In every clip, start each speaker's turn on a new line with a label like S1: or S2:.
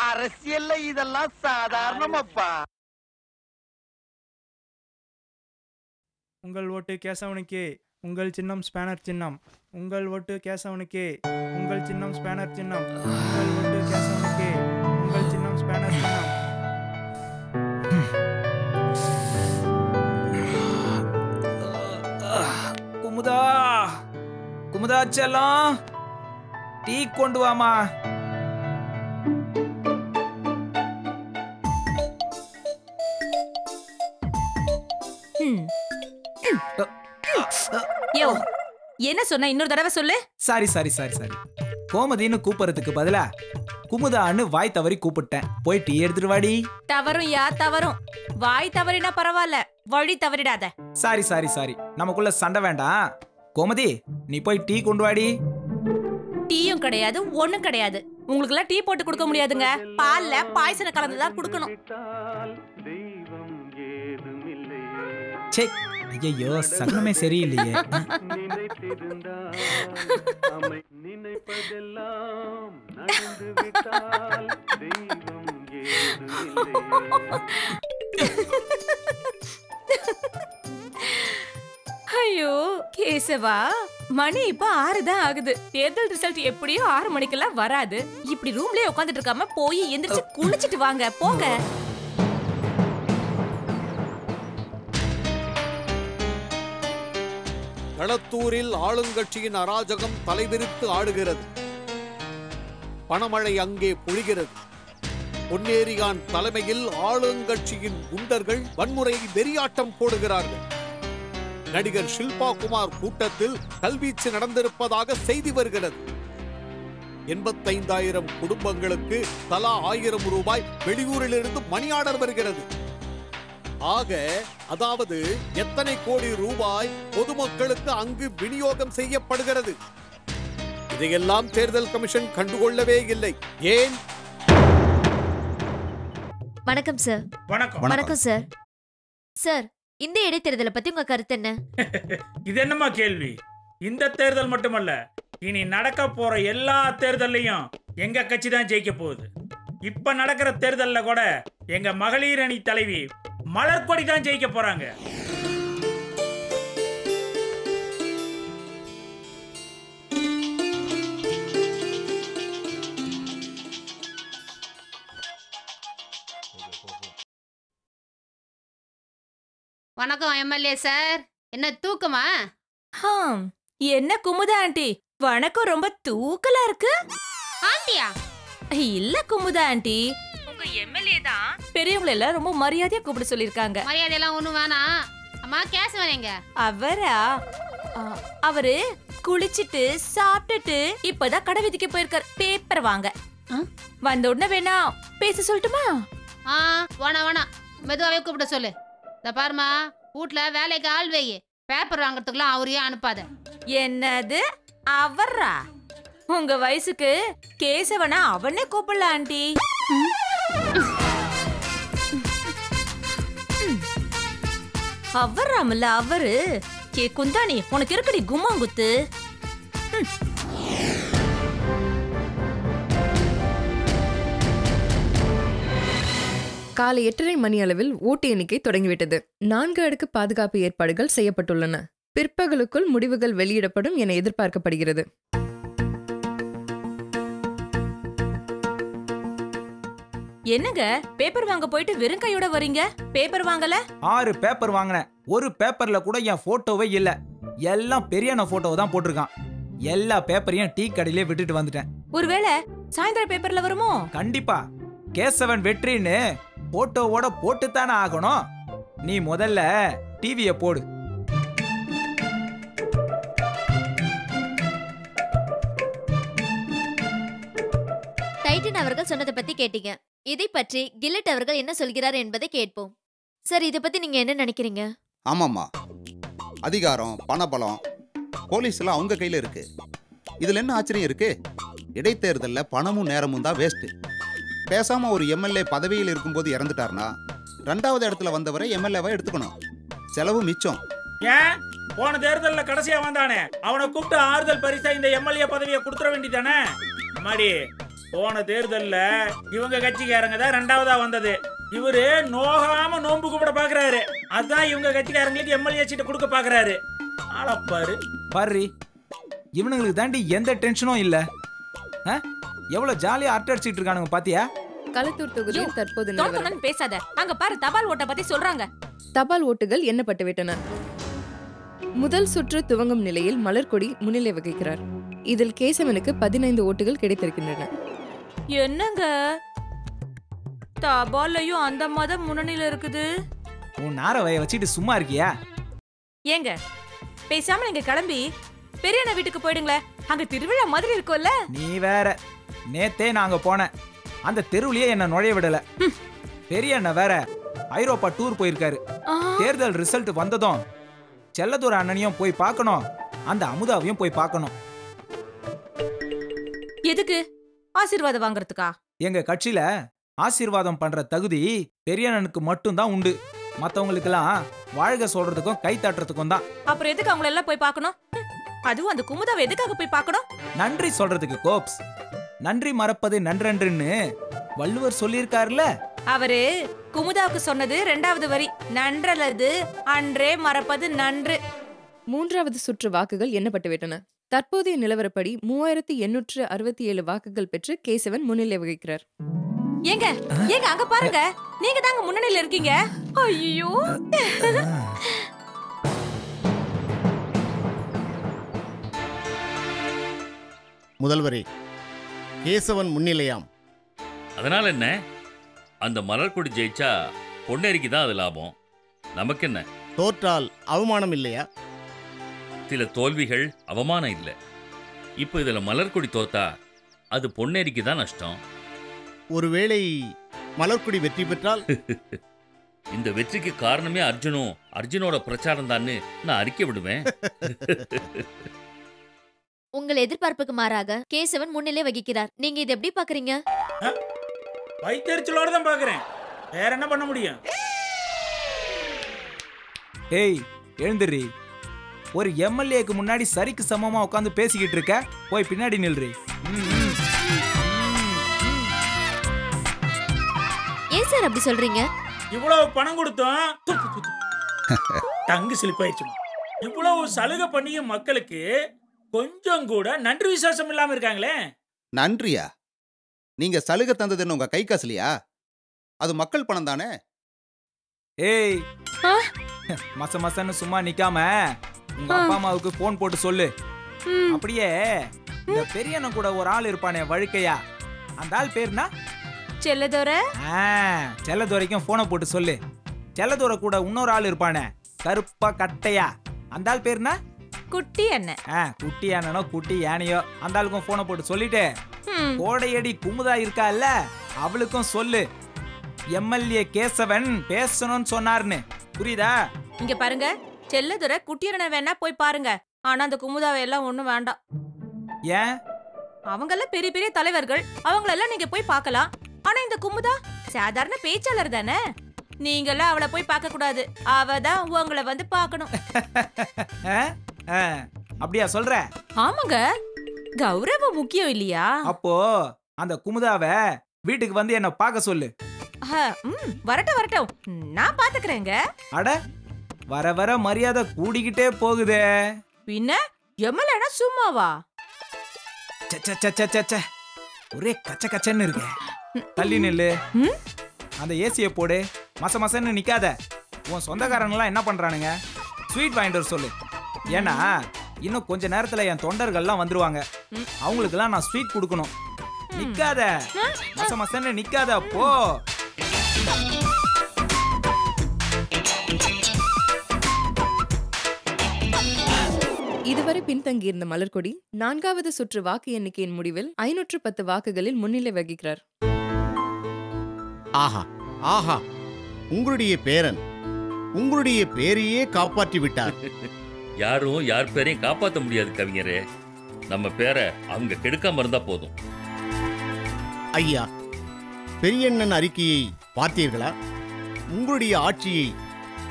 S1: அரசியல்ல இதெல்லாம் சாதாரணமாப்பா.
S2: உங்கள் ஓட்டு கேசவனுக்கே, உங்கள் சின்னம் ஸ்பேனர் சின்னம். உங்கள் ஓட்டு கேசவனுக்கே, உங்கள் சின்னம் ஸ்பேனர் சின்னம். உங்கள் ஓட்டு கேசவனுக்கே, உங்கள் சின்னம் ஸ்பேனர் சின்னம்.
S3: குமுதா, குமுதா செல்லம், டீ கொண்டு வாமா.
S4: யோ, என்ன சொன்ன? இன்னொரு தடவை சொல்லு.
S3: Sorry sorry sorry sorry. கோமதின்னு கூப்பிடுறதுக்கு பதிலா குமுதான்னு வாய் தவறி கூப்பிட்டேன். போய் டீ எடுத்துட்டு வாடி.
S4: தவறும் யா தவறும். வாய் தவறினா பரவாயில்ல, வழி தவறிடாத.
S3: சாரி சாரி சாரி, நமக்குள்ள சண்டை வேண்டாம். கோமதி, நீ போய் டீ கொண்டு வாடி.
S4: டீயும் கிடையாது, ஒண்ணும் கிடையாது. உங்களுக்கு எல்லாம் டீ போட்டு கொடுக்க முடியாதுங்க. பால்ல பாய்சன கலந்துதான் கொடுக்கணும்.
S3: சே, ஐயோ, சகனமே சரியில்லையே.
S4: ஐயோ கேசவா, மணி இப்ப 6 தான் ஆகுது. தேர்தல் ரிசல்ட் எப்படியோ 6 மணிக்கெல்லாம் வராது. இப்படி ரூம்லயே உட்காந்துட்டு இருக்காம போய் எந்திரிச்சு குளிச்சிட்டு வாங்க போங்க.
S5: களத்தூரில் ஆளுங்கட்சியின் அராஜகம் தலைவிரித்து ஆடுகிறது. பணமழை அங்கே பொழிகிறது. பொன்னேரியான் தலைமையில் ஆளுங்கட்சியின் குண்டர்கள் வன்முறை வெறியாட்டம் போடுகிறார்கள். நடிகர் ஷில்பா குமார் கூட்டத்தில் கல்வீச்சு நடந்திருப்பதாக செய்தி வருகிறது. 85,000 குடும்பங்களுக்கு தலா 1000 ரூபாய் வெளியூரிலிருந்து மணி ஆர்டர் வருகிறது. ஆக அதாவது எத்தனை கோடி ரூபாய் பொதுமக்களுக்கு அங்கு விநியோகம் செய்யப்படுகிறது? இதையெல்லாம் தேர்தல் கமிஷன் கண்டுகொள்ளவே இல்லை. ஏன்?
S6: வணக்கம் சார்.
S2: வணக்கம்.
S6: வணக்கம் சார். சார், இந்த இடைத்தேர்தலை பத்தி உங்க கருத்து என்ன?
S2: இது என்னமா கேள்வி? இந்த தேர்தல் மட்டுமல்ல, இனி நடக்க போற எல்லா தேர்தல்லையும் எங்க கட்சி தான் ஜெயிக்க போகுது. இப்ப நடக்கிற தேர்தல்ல கூட எங்க மகளிர் அணி தலைவி மலர்கொடி தான் ஜெயிக்க போறாங்க.
S7: வணக்கம் எம்எல்ஏ சார். என்ன தூக்கமா?
S4: என்ன குமுதா ஆண்டி, வணக்கம். ரொம்ப தூக்கலா இருக்கு.
S7: ஆண்டியா?
S4: இல்ல குமுதா ஆண்டி, உங்க எம்எல்ஏ தான் பெரியவங்களை எல்லாம் ரொம்ப மரியாதையா கூப்பிட சொல்லிருக்காங்க.
S7: மரியாதை எல்லாம் ஒண்ணும் வேணாம். அம்மா கேசவன் எங்க?
S4: அவரா? அவரு குளிச்சிட்டு சாப்பிட்டுட்டு இப்பதான் கடை வீதிக்கு போயிருக்காரு. பேப்பர் வாங்க. வந்த உடனே வேணா பேச சொல்லட்டுமா?
S7: வேணாம், மெதுவாவே கூப்பிட சொல்லு. இந்த பாருமா, வீட்டுல வேலைக்கு ஆள் வை. பேப்பர் வாங்கறதுக்குலாம் அவரையே அனுப்பாத.
S4: என்னது அவரா? உங்க வயசுக்கு கேசவனா அவனே கூப்பிடல ஆண்டி. அவராமல்ல அவரு. கே குந்தாணி, உனக்கு இருக்கடி கும்மாங்குத்து.
S8: காலை 8:30 மணி அளவில் ஓட்டு எண்ணிக்கை தொடங்கிவிட்டது. 4 அடுக்கு பாதுகாப்பு ஏற்பாடுகள் செய்யப்பட்டுள்ளன. பிற்பகலுக்குள் முடிவுகள் வெளியிடப்படும் என எதிர்பார்க்கப்படுகிறது.
S4: என்னங்க பேப்பர் வாங்க போயிட்டு வெறும் கையோட வரீங்க? பேப்பர் வாங்கல?
S3: 6 பேப்பர் வாங்கினேன். ஒரு பேப்பர்ல கூட என் போட்டோவே இல்ல. எல்லாம் பெரியண்ண போட்டோவை தான் போட்டிருக்கான். எல்லா பேப்பரையும் டீ கடையிலே விட்டுட்டு வந்துட்டேன்.
S4: ஒருவேளை சாயந்தரம் பேப்பர்ல வருமோ?
S3: கண்டிப்பா. கேசவன் வெற்றின்னு போட்டோவோட போட்டுத்தானே ஆகணும். நீ முதல்ல டிவியை போடு.
S6: டைட்டன் அவர்கள் சொன்னதை பத்தி கேட்டீங்க. இதை பற்றி கில்லட் அவர்கள் என்ன சொல்கிறார் என்பதை கேட்போம். சார், இதை பத்தி நீங்க என்ன நினைக்கிறீங்க?
S9: ஆமாம்மா, அதிகாரம், பணபலம், போலீஸ் எல்லாம் அவங்க கையில இருக்கு. இதுல என்ன ஆச்சரியம் இருக்கு? இடைத்தேர்தலில் பணமும் நேரமும் தான் வேஸ்ட். பேசாம ஒரு எம்எல்ஏ பதவியில் இருக்கும்போது இறந்துட்டார்னா 2வது இடத்துல வந்தவரை எம்எல்ஏவா எடுத்துக்கணும். செலவு மிச்சம்.
S2: ஏன் போன தேர்தல்ல கடைசியா வந்தானே, அவனை கூப்பிட்டு ஆறுதல் பரிசா இந்த எம்எல்ஏ பதவியை கொடுத்துட வேண்டியதானே? அம்மாடி, போன தேர்தல்ல இவங்க கட்சிக்காரங்க தான் 2வதா வந்தது. இவரு நோகாம நோன்பு கும்பிட பாக்குறாரு. அதான் இவங்க கட்சிக்காரங்களுக்கு எம்எல்ஏ சீட்டை கொடுக்க பாக்குறாரு. ஆளப்பாரு
S3: பாரு, இவனுங்களுக்கு தாண்டி எந்த டென்ஷனும் இல்ல. எவ்வளவு ஜாலியா அரட்டை அடிச்சிட்டு இருக்கானுங்க பாத்தியா?
S8: களத்தூர் தொகுதியில் தற்போது நிலவரம்.
S4: தோட்டம்னு பேசாத. அங்க பாரு தபால் ஓட்டை பத்தி சொல்றாங்க.
S8: தபால் ஓட்டுகள் எண்ணப்பட்டு விட்டன. முதல் சுற்று துவங்கும் நிலையில் மலர்கொடி முன்னிலை வகிக்கிறார். இதில் கேசவனுக்கு 15 ஓட்டுகள் கிடைத்திருக்கின்றன.
S4: என்னங்க தபாலையும் அந்த மதம் முன்னணியில இருக்குது.
S3: உன் நாரவைய வச்சுட்டு சும்மா இருக்கியா?
S4: ஏங்க பேசாம நீங்க கிளம்பி பெரியண்ண வீட்டுக்கு போயிடுங்களே. அங்க திருவிழா மாதிரி இருக்கும்ல.
S3: நீ வேற. நேத்தே நாங்க போனேன், அந்த தெருவுலயே என்ன நுழைய விடல. பெரிய அண்ணன் வேற ஐரோப்பா டூர் போயிருக்காரு. தேர்தல் ரிசல்ட் வந்ததும் செல்லதூர அண்ணனையும் போய் பார்க்கணும், அந்த அமுதாவையும் போய் பார்க்கணும்.
S4: எதுக்கு? ஆசீர்வாதம் வாங்குறதுக்கா?
S3: எங்க கட்சியில ஆசீர்வாதம் பண்ற தகுதி பெரிய அண்ணனுக்கு மட்டும்தான் உண்டு. மத்தவங்களுக்கெல்லாம் வாழ்க சொல்றதுக்கும் கை தட்டுறதுக்கும் தான்.
S4: அப்புறம் எதுக்கு அவங்கள எல்லாம் போய் பார்க்கணும்? அதுவும் அந்த குமுதாவை எதுக்காக போய் பார்க்கணும்?
S3: நன்றி சொல்றதுக்கு கோப்ஸ். நன்றி மறப்பது நன்றன்றுன்னு வள்ளுவர் சொல்லியிருக்காருல.
S4: அவரு குமுதாவுக்கு சொன்னது 2வது வரி. நன்றல்லது அன்றே மறப்பது நன்று.
S8: 3வது சுற்று வாக்குகள் எண்ணப்பட்டு விட்டன. தற்போதைய நிலவரப்படி 3867 வாக்குகள் பெற்று கேசவன் முன்னிலை வகிக்கிறார்.
S4: ஏங்க ஏங்க அங்க பாருங்க, நீங்க தாங்க முன்னணியில இருக்கீங்க. ஐயோ
S10: முதல்வரே, கேசவன் முன்னிலையாம்.
S11: அதனால என்ன? அந்த மலர்கொடி ஜெயிச்சா பொன்னேரிக்கு தான் அது லாபம். நமக்கு என்ன?
S10: தோற்றால் அவமானம் இல்லையா?
S11: சில தோல்விகள் அவமானம் இல்லை. இப்போ இதுல மலர்கொடி தோத்தா அது பொன்னேரிக்கு தான் நஷ்டம்.
S10: ஒருவேளை மலர்கொடி வெற்றி பெற்றால்?
S11: இந்த வெற்றிக்கு காரணமே அர்ஜுனோட பிரச்சாரம் தான் நான் அறிக்கை விடுவேன்.
S6: உங்கள் எதிர்பார்ப்புக்கு மாறாக கேசவன் முன்னிலை வகிக்கிறார். நீங்க இதை எப்படி பாக்குறீங்க?
S2: வைத்தறிச்சலோட தான் பாக்குறேன். வேற என்ன பண்ண முடியும்?
S3: ஏய் எழுந்துரி. ஒரு எம்எல்ஏக்கு முன்னாடி சரிக்கு சமமா உட்காந்து பேசிக்கிட்டு இருக்க, போய் பின்னாடி நில்றி.
S6: ஏன் சார் அப்படி சொல்றீங்க?
S2: இவ்வளவு பணம் கொடுத்தோம், டங்கு ஸ்லிப் ஆயிடுச்சு. இவ்வளவு சலுகை பண்ணியும் மக்களுக்கு கொஞ்சம் கூட நன்றி விசுவாசம் இல்லாம இருக்காங்களே.
S9: நன்றியா? நீங்க சலுகை தந்ததுன்னு உங்க கை காசுலையா? அது மக்கள் பணம் தானே.
S3: ஏய் மச மசன்னு சும்மா நிக்காம உங்க அப்பா அம்மாவுக்கு போன் போட்டு சொல்லு. அப்படியே இந்த பெரியண்ணன் கூட ஒரு ஆள் இருப்பானே வழுக்கையா, அந்த ஆள் பேருனா
S4: செல்லதோரை.
S3: செல்லதோரைக்கும் போனை போட்டு சொல்லு. செல்லதோரை கூட இன்னொரு ஆள் இருப்பானே கருப்பா கட்டையா, அந்த ஆள் பேருனா
S4: குட்டி அண்ணன்.
S3: குட்டி அண்ணனோ குட்டி யானையோ அந்த ஆளுக்கும் போனை போட்டு சொல்லிட்டு கோடையடி குமுதா இருக்கால அவளுக்கும் சொல்லு. எம்எல்ஏ கேசவன் பேசணும்னு சொன்னார்னு. புரியுதா?
S4: இங்க பாருங்க, செல்லதுரை குட்டியண்ணனை வேணா போய் பாருங்க. ஆனா அந்த குமுதாவை எல்லாம் ஒண்ணும் வேண்டாம்.
S3: ஏன்?
S4: அவங்கெல்லாம் பெரிய பெரிய தலைவர்கள், அவங்களெல்லாம் நீங்க போய் பார்க்கலாம். ஆனா இந்த குமுதா சாதாரண பேச்சாளர் தானே. நீங்கெல்லாம் அவளை போய் பார்க்க கூடாது, அவ தான் உங்களை வந்து பார்க்கணும்.
S3: அப்படியா சொல்ற?
S4: ஆமாங்க, கௌரவம் முக்கியம் இல்லையா?
S3: அப்போ அந்த குமுதாவை வீட்டுக்கு வந்து என்ன பார்க்க சொல்லு.
S4: வரட்டும் வரட்டும், நான் பாத்துக்கிறேங்க.
S3: அட வர வர மரியாதை கூடிக்கிட்டே போகுதே.
S4: பின்ன எம்எல்ஏனா சும்மாவா?
S3: ஒரே கச்ச கச்சன்னு இருக்கு. தள்ளி நில்லு. அந்த ஏசியை போடு. மச மசன்னு நிக்காத. உன் சொந்தக்காரங்களாம் என்ன பண்றானுங்க? ஸ்வீட் வாங்கிட்டு வர சொல்லு. ஏன்னா இன்னும் கொஞ்ச நேரத்துல என் தொண்டர்கள்லாம் வந்துருவாங்க. அவங்களுக்கெல்லாம் நான் ஸ்வீட் கொடுக்கணும். நிக்காத, மச மசன்னு நிக்காத, போ.
S8: இதுவரை பின்தங்கியிருந்த மலர்கொடி 4வது சுற்று வாக்கு எண்ணிக்கையின் முடிவில் 510 வாக்குகளில் முன்னிலை வகிக்கிறார்.
S10: ஆஹா ஆஹா, உங்களுடைய பேரன் உங்களுடைய பேரையே காப்பாற்றி விட்டார்.
S11: யாரும் யார் பேரையும் காப்பாற்ற முடியாது கவிஞரே. நம்ம பேரை அவங்க கெடுக்காம இருந்தா போதும்.
S10: ஐயா, பெரியண்ணன் அறிக்கையை பார்த்தீர்களா? உங்களுடைய ஆட்சியை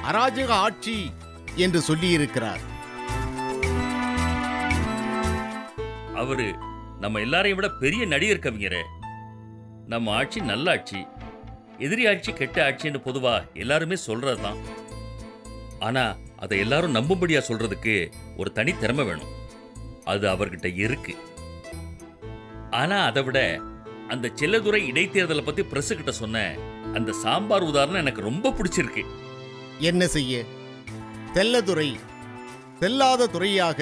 S10: அராஜக ஆட்சி என்று சொல்லியிருக்கிறார்.
S11: அவரு நம்ம எல்லாரையும் விட பெரிய நடிகர் கவிஞரே. நம்ம ஆட்சி நல்ல ஆட்சி, எதிரி ஆட்சி கெட்ட ஆட்சின்னு பொதுவா எல்லாருமே சொல்றதுதான். ஆனா அதை எல்லாரும் நம்பும்படியா சொல்றதுக்கு ஒரு தனி திறமை வேணும். அது அவர்கிட்ட இருக்கு. ஆனா அதை விட அந்த செல்லதுரை இடைத்தேர்தலை பத்தி பிரஸ் கிட்ட சொன்ன அந்த சாம்பார் உதாரணம் எனக்கு ரொம்ப பிடிச்சிருக்கு.
S10: என்ன செய்ய, தெல்லதுரை செல்லாத துறையாக,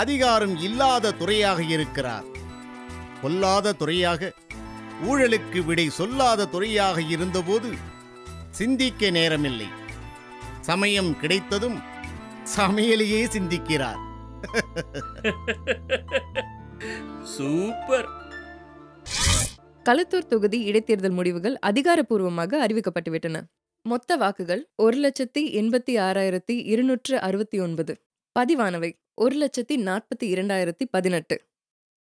S10: அதிகாரம் இல்லாத துறையாக இருக்கிறார். பொல்லாத துறையாக, ஊழலுக்கு விடை சொல்லாத துறையாக இருந்தபோது சிந்திக்க நேரமில்லை. சமயம் கிடைத்ததும் சமையலையே சிந்திக்கிறார்.
S11: சூப்பர்.
S8: களத்தூர் தொகுதி இடைத்தேர்தல் முடிவுகள் அதிகாரப்பூர்வமாக அறிவிக்கப்பட்டுவிட்டன. மொத்த வாக்குகள் 1,86,269. பதிவானவை 1,42,18.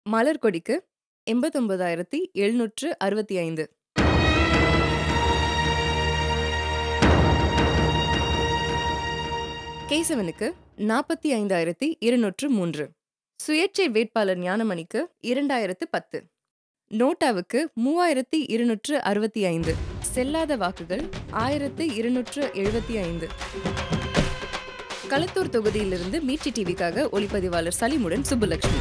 S8: மலர்கொடிக்கு 89,765. கேசவனுக்கு 45,203. சுயேட்சை வேட்பாளர் ஞானமணிக்கு 2,010. நோட்டாவுக்கு 3,265. செல்லாத வாக்குகள் 1,275. களத்தூர் தொகுதியிலிருந்து மீட்சி டிவிக்காக ஒளிப்பதிவாளர் சலீமுடன் சுப்புலட்சுமி.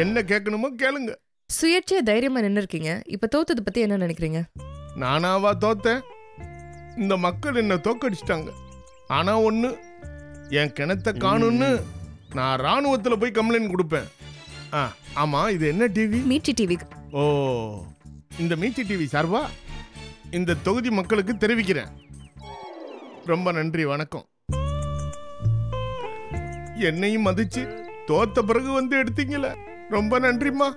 S12: என்ன கேட்கணுமோ கேளுங்க.
S8: சுயேட்சையா தைரியமா நின்று இருக்கீங்க. இப்ப தோத்தது பத்தி என்ன நினைக்கிறீங்க?
S12: நானாவா தோத்தேன்? இந்த மக்கள் என்ன தோக்கடிச்சிட்டாங்க. ஆனா ஒண்ணு, என் கிணத்தை காணும்னு நான் ராணுவத்துல போய் கம்ப்ளைண்ட் கொடுப்பேன். ஆமா, இது என்ன டிவி?
S8: மீட்சி டிவி.
S12: ஓ, இந்த மீட்சி டிவி சார்பா இந்த தொகுதி மக்களுக்கு தெரிவிக்கிறேன். ரொம்ப நன்றி, வணக்கம். என்னையும் மதிச்சு தோத்த பிறகு வந்து எடுத்தீங்களே, ரொம்ப நன்றிம்மா.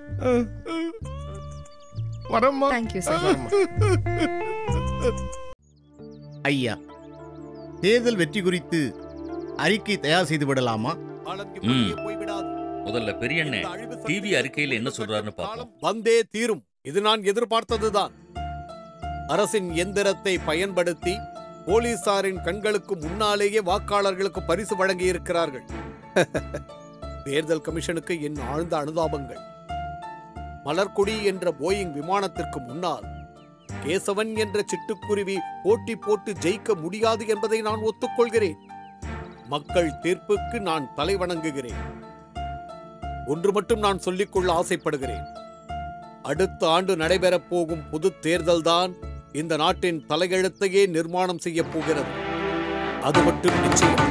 S12: வரம்மா.
S8: Thank you sir.
S10: ஐயா, தேர்தல் வெற்றி குறித்து அறிக்கை தயார் செய்து விடலாமா?
S11: முதல்ல பெரியண்ணே டிவி அறிக்கையில் என்ன சொல்றாருன்னு பார்ப்போம்.
S5: வந்தே தீரும். இது நான் எதிர்பார்த்ததுதான். அரசின் எந்திரத்தை பயன்படுத்தி போலீசாரின் கண்களுக்கு முன்னாலேயே வாக்காளர்களுக்கு பரிசு வழங்கி இருக்கிறார்கள். தேர்தல் கமிஷனுக்கு என் ஆழ்ந்த அனுதாபங்கள். மலர்கொடி என்ற போயிங் விமானத்திற்கு முன்னால் கேசவன் என்ற சிட்டுக்குருவி போட்டி போட்டு ஜெயிக்க முடியாது என்பதை நான் ஒத்துக்கொள்கிறேன். மக்கள் தீர்ப்புக்கு நான் தலை வணங்குகிறேன். ஒன்று மட்டும் நான் சொல்லிக்கொள்ள ஆசைப்படுகிறேன். அடுத்த ஆண்டு நடைபெறப் போகும் பொது தேர்தல்தான் இந்த நாட்டின் தலையெழுத்தையே நிர்மாணம் செய்ய போகிறது. அது மட்டும் நிச்சயம்.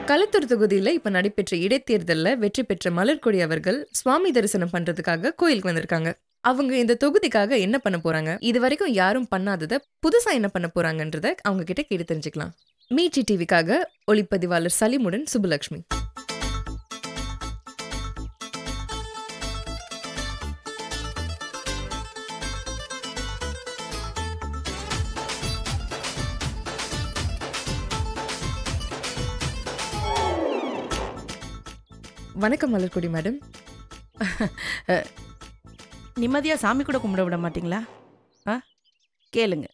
S8: களத்தூர் தொகுதியில இப்ப நடைபெற்ற இடைத்தேர்தல்ல வெற்றி பெற்ற மலர்கொடி அவர்கள் சுவாமி தரிசனம் பண்றதுக்காக கோயிலுக்கு வந்திருக்காங்க. அவங்க இந்த தொகுதிக்காக என்ன பண்ண போறாங்க, இது வரைக்கும் யாரும் பண்ணாதத புதுசா என்ன பண்ண போறாங்கன்றத அவங்க கிட்ட கேட்டு தெரிஞ்சுக்கலாம். மீட்சி டிவிக்காக ஒளிப்பதிவாளர் சலீமுடன் சுப்புலட்சுமி. வணக்கம் மலர்கொடி மேடம்.
S13: நிம்மதியா சாமி கூட கும்பிட விட மாட்டீங்களா? கேளுங்க.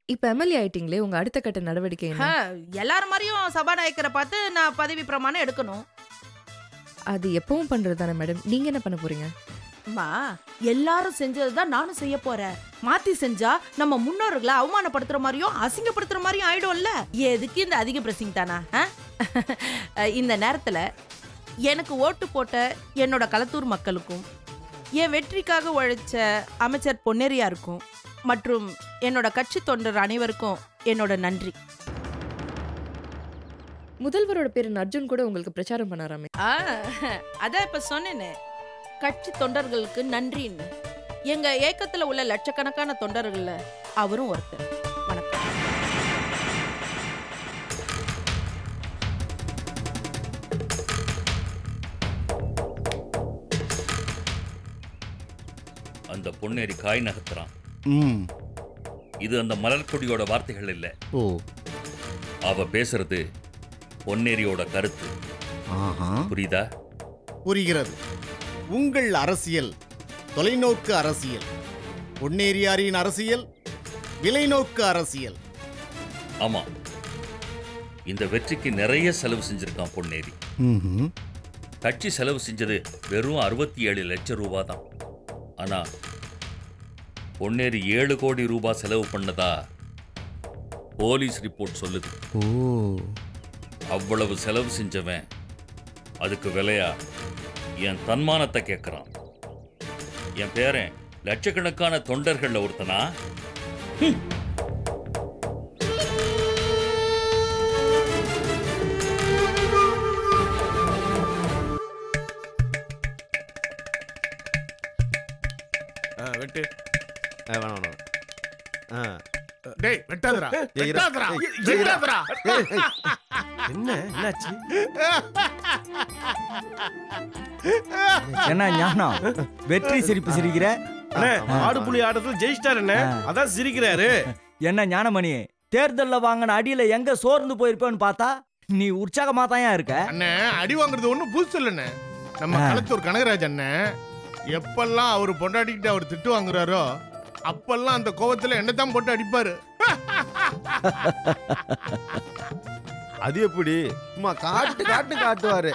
S8: இப்ப எம்எல்ஏ ஆயிட்டீங்களே, உங்க அடுத்த கட்ட நடவடிக்கை என்ன?
S13: எல்லாரும் மாதிரியும் சபாநாயகரை பார்த்து நான் பதவி பிரமாணம் எடுக்கணும்.
S8: அது எப்பவும் பண்றதுதானே மேடம். நீங்க என்ன பண்ண போறீங்க?
S13: அம்மா, எல்லாரும் செஞ்சதுதான் நானும் செய்ய போறேன். மாத்தி செஞ்சா நம்ம முன்னோர்களை அவமானப்படுத்துற மாதிரியும் அசிங்கப்படுத்துற மாதிரியும் ஆயிடும்ல. எதுக்கு இந்த அதிக பிரசிங் தானா? இந்த நேரத்துல எனக்கு ஓட்டு போட்ட என்னோட களத்தூர் மக்களுக்கும், என் வெற்றிக்காக உழைச்ச அமைச்சர் பொன்னேரியாருக்கும் மற்றும் என்னோட கட்சி தொண்டர் அனைவருக்கும் என்னோட நன்றி.
S8: முதல்வரோட பேரு அர்ஜுன் கூட உங்களுக்கு பிரச்சாரம் பண்ணாராமே.
S13: அதான் இப்ப சொன்னேனே, கட்சி தொண்டர்களுக்கு நன்றின்னு. எங்க ஏக்கத்துல உள்ள லட்சக்கணக்கான தொண்டர்கள்ல அவரும் ஒருத்தர். வணக்கம்.
S11: அந்த பொன்னேரி காய் நகர்த்துறான். இது அந்த மலர்கொடியோட வார்த்தைகள் இல்ல. அவ பேசுறது பொன்னேரியோட கருத்து. புரியுதா?
S10: புரிகிறது. உங்கள் அரசியல் தொலைநோக்கு அரசியல். பொன்னேரியாரின் அரசியல் விலைநோக்கு அரசியல்.
S11: ஆமா, இந்த வெற்றிக்கு நிறைய செலவு செஞ்சிருக்கான் பொன்னேரி. கட்சி செலவு செஞ்சது வெறும் 67 லட்சம் ரூபாய் தான். ஆனா பொன்னேரி 7 கோடி ரூபாய் செலவு பண்ணதா போலீஸ் ரிப்போர்ட் சொல்லுது. அவ்வளவு செலவு செஞ்சவன் அதுக்கு விலையா என் தன்மானத்தை கேட்கிறான். என் பேரன் லட்சக்கணக்கான தொண்டர்கள்ல ஒருத்தனா?
S12: வெட்டு.
S14: வேணாம்.
S12: டேய் வெட்டாதடா. வெட்டாதடா. வெட்டாதடா.
S14: என்னாச்சு?
S1: என்ன ஞானம் வெற்றி சிரிப்பு சிரிக்கிற?
S14: ஆடு புலி ஆட்டத்துல ஜெயிச்சிட்டாரு என்ன, அதான் சிரிக்கிறாரு.
S1: என்ன ஞானமணி, தேர்தல்ல வாங்கின அடியில எங்க சோர்ந்து போயிருப்பேன்னு பார்த்தா நீ உற்சாகமா தான் இருக்க.
S12: அண்ணே, அடி வாங்குறது ஒண்ணும் புதுசு இல்லைண்ணே. நம்ம களத்தூர் கனகராஜ் அண்ணன் எப்பெல்லாம் அவர் பொண்டாட்டிக்கிட்ட அவர் திட்டு வாங்குறாரோ அப்பெல்லாம் அந்த கோவத்துல என்னதான் போட்டு அடிப்பாரு.
S14: அது எப்படி? சும்மா காட்டுவாரு.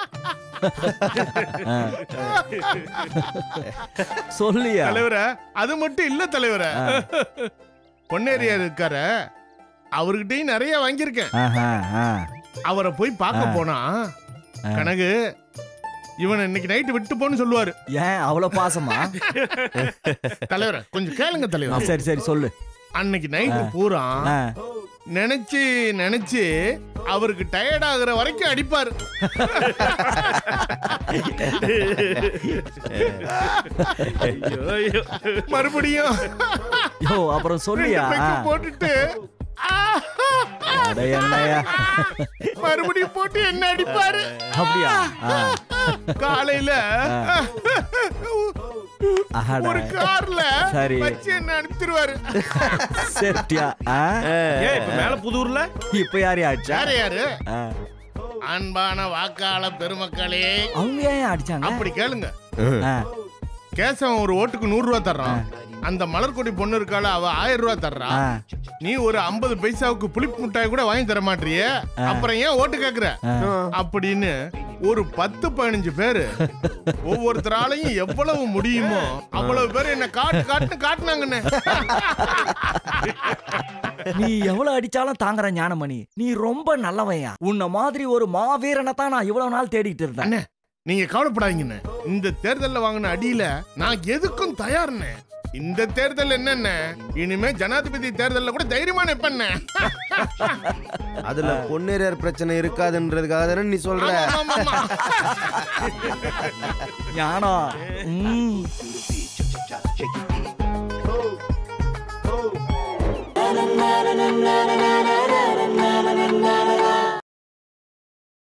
S1: சொல்லியா
S12: தலைவர? அது மட்டும் இல்ல தலைவர, பொன்னேரியா இருக்கார, அவர்கிட்டயும் நிறைய வாங்கியிருக்கேன். அவரை போய் பார்க்க போனா கனகு இவனை இன்னைக்கு நைட்டு விட்டு போன்னு சொல்லுவாரு.
S1: ஏன் அவ்வளவு பாசமா?
S12: தலைவர கொஞ்சம் கேளுங்க தலைவர்.
S1: சரி சரி சொல்லு.
S12: அன்னைக்கு நைட்டு பூரா நினைச்சு அவருக்கு டயர்ட் ஆகுற வரைக்கும் அடிப்பாரு. மறுபடியும்
S1: அப்புறம் சொல்லியா
S12: போட்டுட்டு மறுபடியும் போட்டு என்ன அடிப்பாரு.
S1: அப்படியா?
S12: காலையில ஒரு கார்ல வச்சு என்ன அனுப்பிச்சிருவாரு.
S14: மேல புதூர்ல
S1: இப்ப யாரு?
S12: அன்பான வாக்காளர் பெருமக்களே,
S1: அவங்க ஏன் அடிச்சாங்க?
S12: அப்படி கேளுங்க. கேசவன் ஒரு ஓட்டுக்கு 100 ரூபா தர்றான். அந்த மலர்கொடி பொண்ணு இருக்கால, அவ 1000 ரூபா தர்றா. நீ ஒரு 50 பைசாவுக்கு புளிப்பு முட்டாய் கூட வாங்கி தர மாட்டிய, அப்புறம் ஏன் ஓட்டு கேக்குற அப்படின்னு ஒரு 10-15 பேரு ஒவ்வொருத்தராலையும் எவ்வளவு முடியுமோ அவ்வளவு பேரு என்ன காட்டுனாங்கன்னு.
S1: நீ எவ்வளவு அடிச்சாலும் தாங்குற ஞானமணி, நீ ரொம்ப நல்லவையா. உன்ன மாதிரி ஒரு மாவீரனை தான் நான் இவ்வளவு நாள் தேடிட்டு இருந்தேன்.
S12: நீங்க கவலைப்படாதீங்கன்னு, இந்த தேர்தல்ல வாங்கின அடியில நான் எதுக்கும் தயார்னே. இந்த தேர்தல் என்னென்ன, இனிமே ஜனாதிபதி தேர்தல்ல கூட தைரியமா நிப்பண்ணே.
S14: அதுல பொன்னேரியார் பிரச்சனை இருக்காதுன்றதுக்காக தானே நீ சொல்ற?
S1: ஞானம்